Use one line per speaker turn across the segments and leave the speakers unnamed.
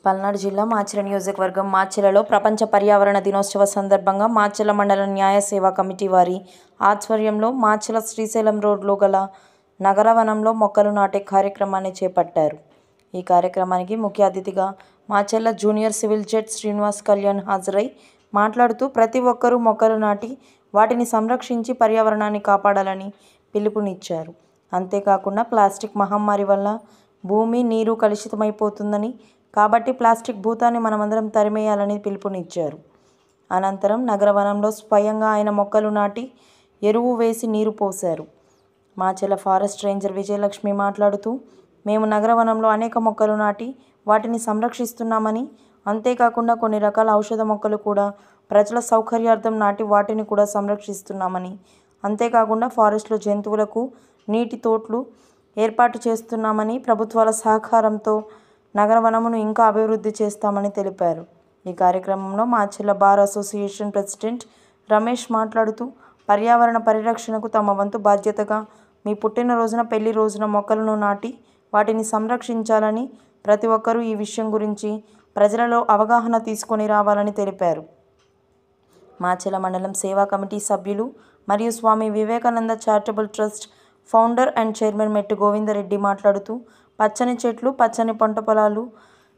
పల్నాడు జిల్లా మాచెల నియోజకవర్గం మాచెలలో ప్రపంచ పర్యావరణ దినోత్సవ సందర్భంగా మాచెల మండల న్యాయ సేవా కమిటీ వారి ఆధ్వర్యంలో మాచెల శ్రీశైలం రోడ్లో గల నగరవనంలో మొక్కలు నాటే కార్యక్రమాన్ని చేపట్టారు. ఈ కార్యక్రమానికి ముఖ్య అతిథిగా Macherla junior civil judge Srinivas Kalyan హాజరై మాట్లాడుతూ ప్రతి ఒక్కరూ మొక్కలు నాటి వాటిని సంరక్షించి పర్యావరణాన్ని కాపాడాలని పిలుపునిచ్చారు. అంతేకాకుండా ప్లాస్టిక్ మహమ్మారి వల్ల భూమి, నీరు కలుషితమైపోతుందని, కాబట్టి ప్లాస్టిక్ భూతాన్ని మనమందరం తరిమేయాలని పిలుపునిచ్చారు. అనంతరం నగరవనంలో స్వయంగా ఆయన మొక్కలు నాటి ఎరువు వేసి నీరు పోశారు. మాచెల ఫారెస్ట్ రేంజర్ విజయలక్ష్మి మాట్లాడుతూ, మేము నగరవనంలో అనేక మొక్కలు నాటి వాటిని సంరక్షిస్తున్నామని, అంతేకాకుండా కొన్ని రకాల ఔషధ మొక్కలు కూడా ప్రజల సౌకర్యార్థం నాటి వాటిని కూడా సంరక్షిస్తున్నామని, అంతేకాకుండా ఫారెస్ట్లో జంతువులకు నీటి తోట్లు ఏర్పాటు చేస్తున్నామని, ప్రభుత్వాల సహకారంతో నగరవనమును ఇంకా అభివృద్ధి చేస్తామని తెలిపారు. ఈ కార్యక్రమంలో Macherla bar association president Ramesh మాట్లాడుతూ, పర్యావరణ పరిరక్షణకు తమ వంతు బాధ్యతగా మీ పుట్టినరోజున, పెళ్లి రోజున మొక్కలను నాటి వాటిని సంరక్షించాలని, ప్రతి ఒక్కరూ ఈ విషయం గురించి ప్రజలలో అవగాహన తీసుకొని రావాలని తెలిపారు. మాచెల మండలం సేవా కమిటీ సభ్యులు మరియు Swami Vivekananda charitable trust founder and chairman Mettu Govindareddy మాట్లాడుతూ, పచ్చని చెట్లు, పచ్చని పంట పొలాలు,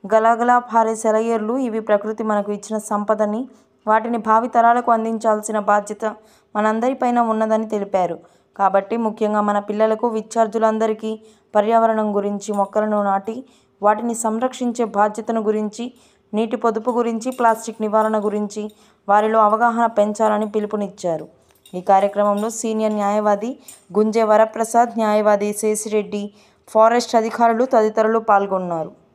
గలగలా పారే సెలయేర్లు ఇవి ప్రకృతి మనకు ఇచ్చిన సంపదని, వాటిని భావి తరాలకు అందించాల్సిన బాధ్యత మనందరిపైన ఉన్నదని తెలిపారు. కాబట్టి ముఖ్యంగా మన పిల్లలకు, విద్యార్థులందరికీ పర్యావరణం గురించి, మొక్కలను నాటి వాటిని సంరక్షించే బాధ్యతను గురించి, నీటి పొదుపు గురించి, ప్లాస్టిక్ నివారణ గురించి వారిలో అవగాహన పెంచాలని పిలుపునిచ్చారు. ఈ కార్యక్రమంలో సీనియర్ న్యాయవాది గుంజె వరప్రసాద్, న్యాయవాది శేషిరెడ్డి, ఫారెస్ట్ అధికారులు తదితరులు పాల్గొన్నారు.